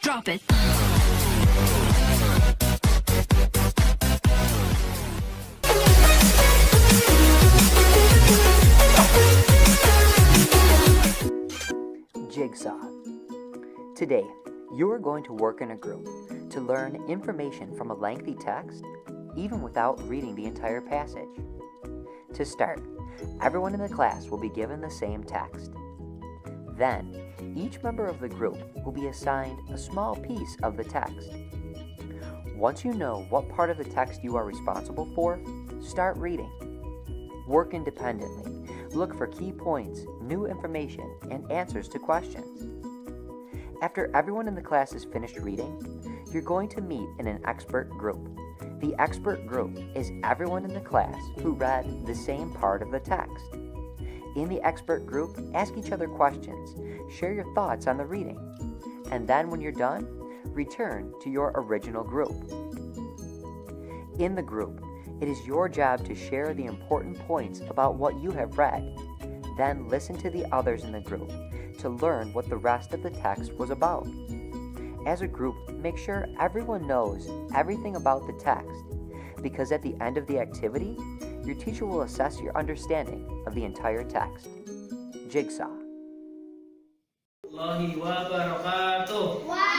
Drop it. Jigsaw. Today, you are going to work in a group to learn information from a lengthy text, even without reading the entire passage. To start, everyone in the class will be given the same text. Then, each member of the group will be assigned a small piece of the text. Once you know what part of the text you are responsible for, start reading. Work independently. Look for key points, new information, and answers to questions. After everyone in the class is finished reading, you're going to meet in an expert group. The expert group is everyone in the class who read the same part of the text. In the expert group, ask each other questions, share your thoughts on the reading, and then when you're done, return to your original group. In the group, it is your job to share the important points about what you have read. Then listen to the others in the group to learn what the rest of the text was about. As a group, make sure everyone knows everything about the text, because at the end of the activity, your teacher will assess your understanding of the entire text. Jigsaw. Allahi wa barakatuh.